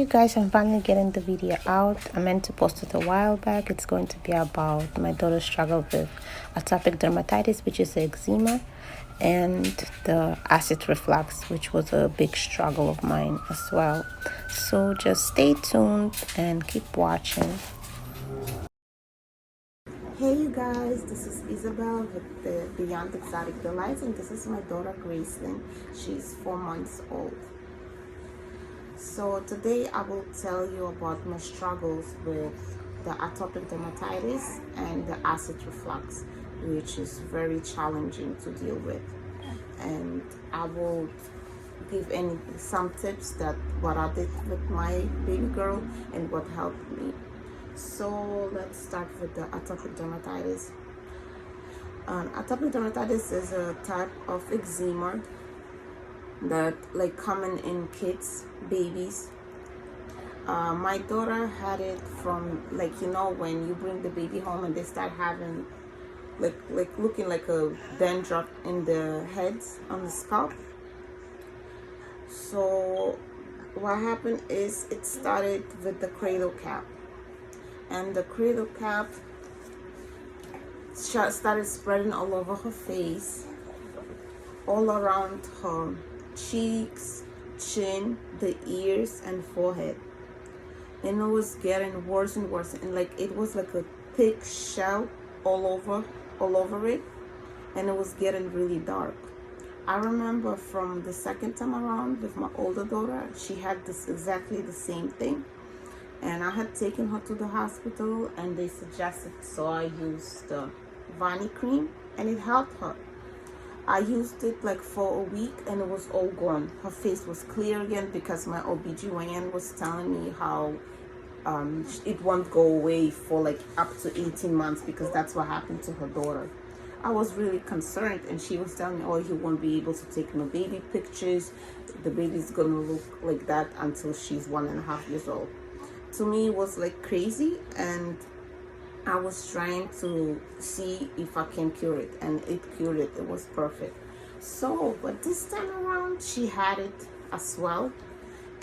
you guys, I'm finally getting the video out. I meant to post it a while back. It's going to be about my daughter's struggle with atopic dermatitis, which is eczema, and the acid reflux, which was a big struggle of mine as well. So just stay tuned and keep watching. Hey you guys, this is Isabel with the Beyond Exotic Delights, and this is my daughter Gracelyn. She's 4 months old. So today I will tell you about my struggles with the atopic dermatitis and the acid reflux, which is very challenging to deal with. And I will give some tips that what I did with my baby girl and what helped me. So let's start with the atopic dermatitis. Atopic dermatitis is a type of eczema that common in kids, babies. My daughter had it from when you bring the baby home and they start having looking like a dandruff in the heads on the scalp. So what happened is it started with the cradle cap, and the cradle cap started spreading all over her face, all around her cheeks, chin, the ears, and forehead. And it was getting worse and worse, and it was like a thick shell all over it, and it was getting really dark. I remember from the second time around with my older daughter, she had exactly the same thing, and I had taken her to the hospital and they suggested, so I used the Vani cream and it helped her. I used it for a week and it was all gone. Her face was clear again because my OBGYN was telling me how it won't go away for up to 18 months because that's what happened to her daughter. I was really concerned, and she was telling me, oh, he won't be able to take no baby pictures. The baby's gonna look like that until she's 1.5 years old. To me, it was crazy, and I was trying to see if I can cure it, and it cured it. It was perfect. So, but this time around, she had it as well.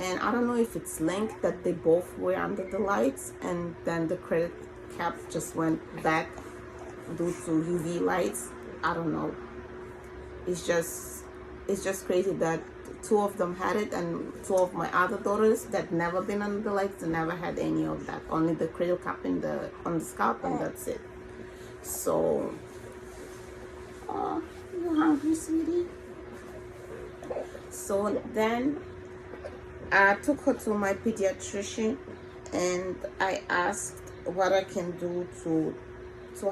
And I don't know if it's linked that they both were under the lights, and then the credit cap just went back due to UV lights. I don't know. It's just crazy that two of them had it, and two of my other daughters that never been under the lights, they never had any of that. Only the cradle cap on the scalp, and that's it. So, you hungry, sweetie? So then I took her to my pediatrician, and I asked what I can do to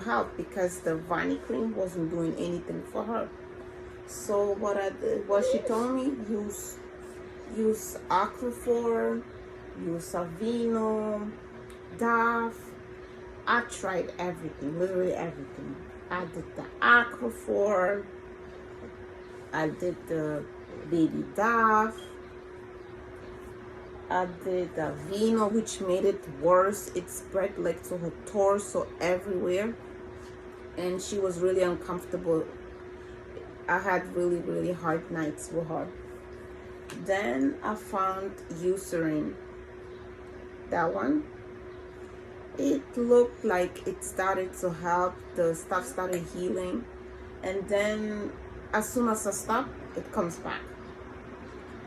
help, because the Vani cream wasn't doing anything for her. So what she told me, use Aquaphor, use Aveeno, Dove. I tried everything, literally everything. I did the Aquaphor, I did the baby Dove, I did the Aveeno, which made it worse. It spread to her torso everywhere, and she was really uncomfortable. I had really, really hard nights with her. Then I found Eucerin. That one, it looked like it started to help. The stuff started healing, and then as soon as I stop, it comes back.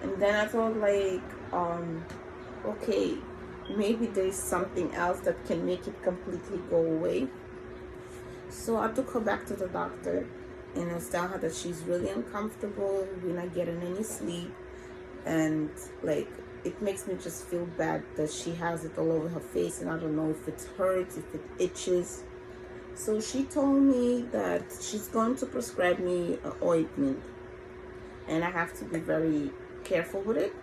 And then I thought okay, maybe there's something else that can make it completely go away. So I took her back to the doctor, and I was telling her that she's really uncomfortable, we're not getting any sleep, and it makes me just feel bad that she has it all over her face, and I don't know if it hurts, if it itches. So she told me that she's going to prescribe me an ointment, and I have to be very careful with it.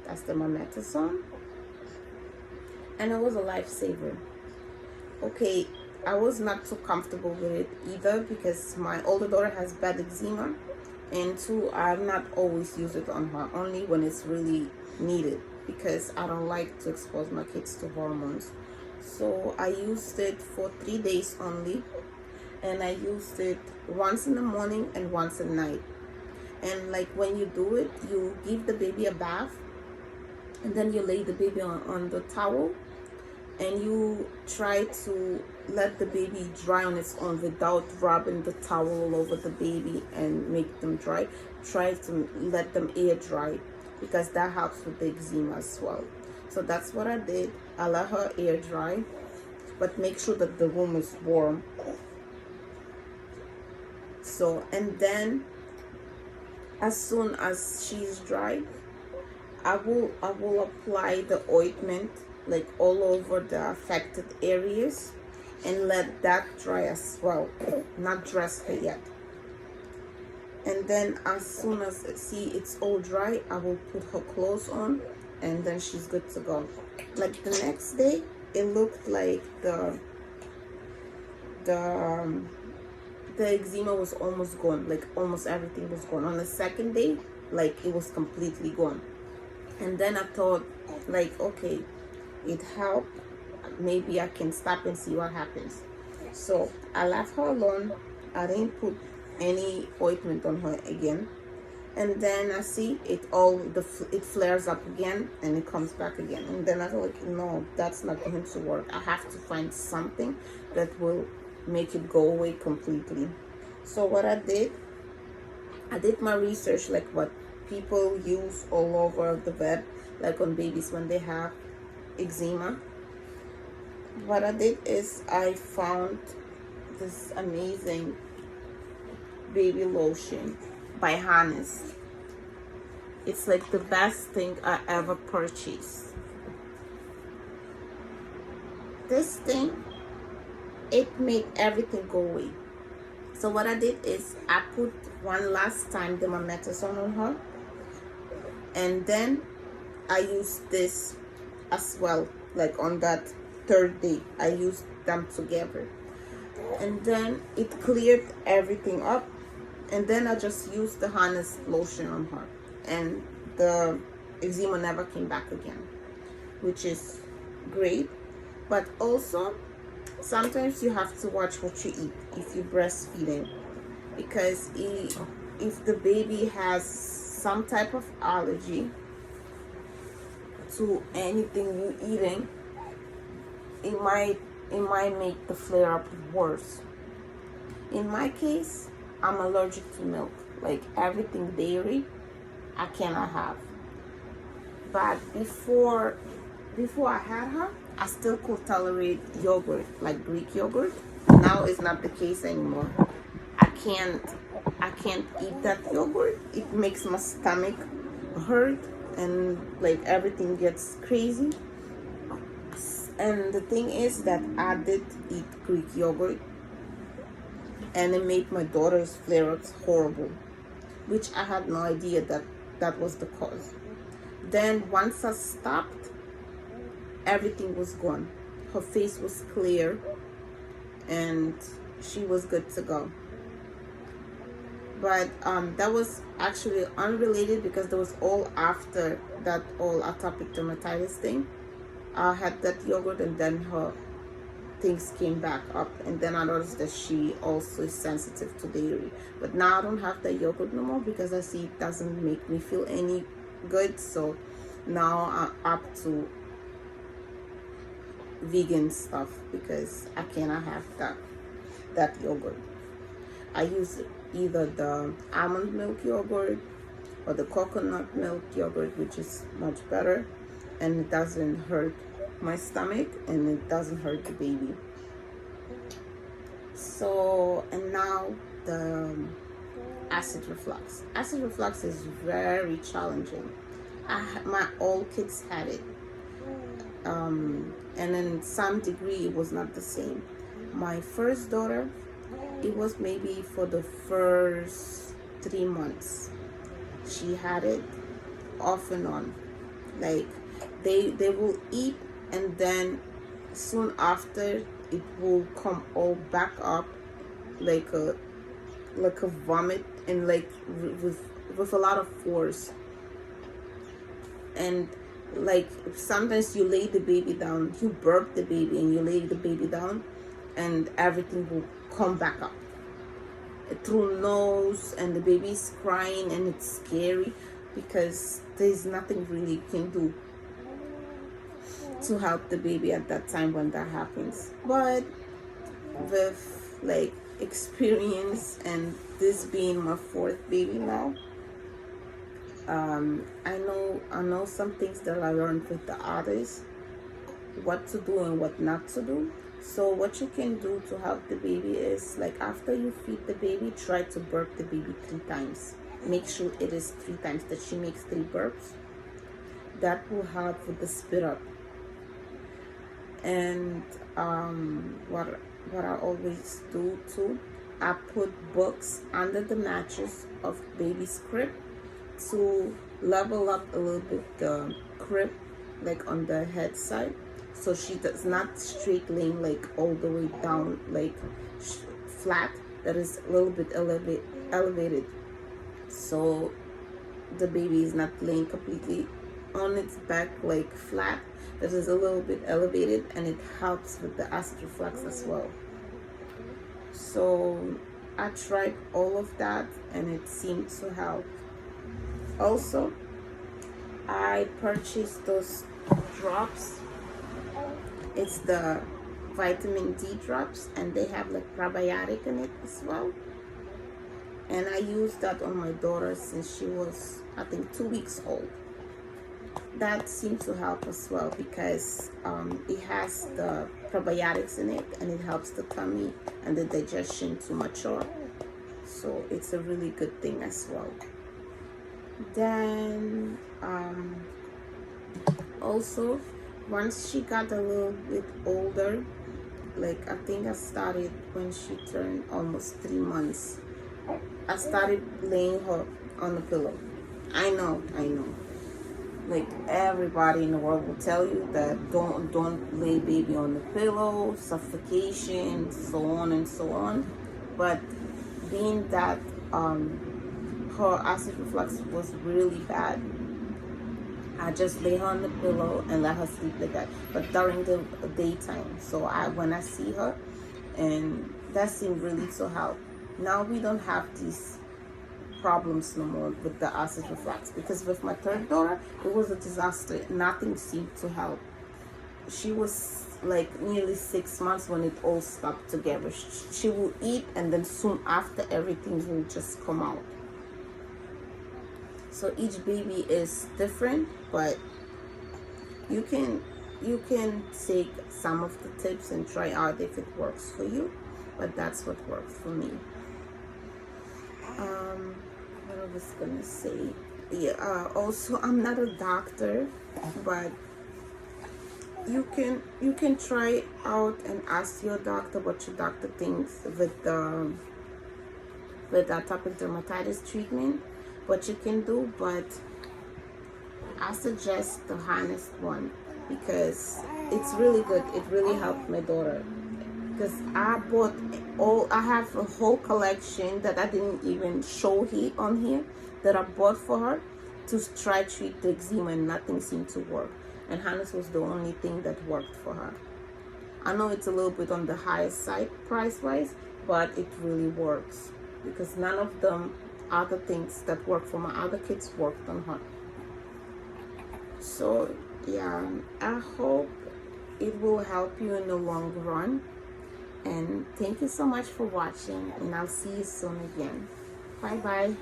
That's the mometasone, and it was a lifesaver. Okay, I was not too comfortable with it either because my older daughter has bad eczema, and two, I'm not always use it on her, only when it's really needed, because I don't like to expose my kids to hormones. So I used it for 3 days only, and I used it once in the morning and once at night. And when you do it, you give the baby a bath, and then you lay the baby on the towel, and you try to let the baby dry on its own without rubbing the towel all over the baby and make them dry. Try to let them air dry, because that helps with the eczema as well. So that's what I did. I let her air dry, but make sure that the room is warm. So, and then as soon as she's dry, I will apply the ointment like all over the affected areas, and let that dry as well. Not dress her yet. And then as soon as it's all dry, I will put her clothes on, and then she's good to go. Like the next day, it looked like the eczema was almost gone, like almost everything was gone. On the second day, like it was completely gone. And then I thought, like, okay, it helped, maybe I can stop and see what happens. So I left her alone. I didn't put any ointment on her again. And then I see it flares up again, and it comes back again. And then I thought, like, no, that's not going to work. I have to find something that will make it go away completely. So what I did my research, like what people use all over the web, like on babies when they have eczema. What I did is I found this amazing baby lotion by Hannes. It's like the best thing I ever purchased. This thing, it made everything go away. So what I did is I put one last time dermatitis on her, and then I used this as well, like on that third day. I used them together, and then it cleared everything up. And then I just used the Hannes lotion on her, and the eczema never came back again, which is great. But also, sometimes you have to watch what you eat if you're breastfeeding, because if the baby has some type of allergy to anything you're eating, it might make the flare up worse. In my case, I'm allergic to milk. Like everything dairy, I cannot have. But before I had her, I still could tolerate yogurt, like Greek yogurt. Now it's not the case anymore. I can't eat that yogurt. It makes my stomach hurt, and like everything gets crazy. And the thing is that I did eat Greek yogurt, and it made my daughter's flare-ups horrible, which I had no idea that was the cause. Then once I stopped, everything was gone. Her face was clear, and she was good to go. But that was actually unrelated, because that was all after that all atopic dermatitis thing. I had that yogurt, and then her things came back up, and then I noticed that she also is sensitive to dairy. But now I don't have that yogurt no more, because I see it doesn't make me feel any good. So now I'm up to vegan stuff, because I cannot have that yogurt. I use either the almond milk yogurt or the coconut milk yogurt, which is much better, and it doesn't hurt my stomach, and it doesn't hurt the baby. So, and now the acid reflux. Acid reflux is very challenging. All kids had it, and in some degree it was not the same. My first daughter, it was maybe for the first 3 months. She had it off and on. Like they will eat, and then soon after it will come all back up like a vomit, and like with a lot of force. And like sometimes you lay the baby down, you burp the baby, and you lay the baby down, and everything will come back up through nose, and the baby's crying, and it's scary, because there's nothing really you can do. to help the baby at that time when that happens. But with like experience and this being my fourth baby now, I know some things that I learned with the others, what to do and what not to do. So what you can do to help the baby is, like, after you feed the baby, try to burp the baby 3 times. Make sure it is 3 times, that she makes 3 burps. That will help with the spit up. And what I always do too, I put books under the mattress of baby's crib to level up a little bit the crib, like on the head side, so she does not straight laying like all the way down, like flat, that is a little bit elevated, so the baby is not laying completely on its back like flat, that is a little bit elevated, and it helps with the acid reflux as well. So I tried all of that and it seemed to help. Also, I purchased those drops. It's the vitamin D drops, and they have like probiotic in it as well. And I used that on my daughter since she was, I think, 2 weeks old. That seemed to help as well because it has the probiotics in it, and it helps the tummy and the digestion to mature. So it's a really good thing as well. Then also, once she got a little bit older, like I think I started when she turned almost 3 months, I started laying her on the pillow. I know. Like, everybody in the world will tell you that don't lay baby on the pillow, suffocation, so on and so on. But being that her acid reflux was really bad, I just lay her on the pillow and let her sleep like that, but during the daytime. So when I see her, and that seemed really to help. Now we don't have these problems no more with the acid reflux, because with my third daughter, it was a disaster. Nothing seemed to help. She was like nearly 6 months when it all stopped together. She will eat, and then soon after, everything will just come out. So each baby is different, but you can take some of the tips and try out if it works for you. But that's what worked for me. What I was gonna say, yeah. Also, I'm not a doctor, but you can try out and ask your doctor what your doctor thinks with atopic dermatitis treatment, what you can do. But I suggest the harness one because it's really good. It really helped my daughter. Because I have a whole collection that I didn't even show on here that I bought for her to try treat the eczema, and nothing seemed to work. And harness was the only thing that worked for her. I know it's a little bit on the higher side price-wise, but it really works because none of them other things that work for my other kids worked on her. So yeah, I hope it will help you in the long run. And thank you so much for watching, and I'll see you soon again. Bye bye.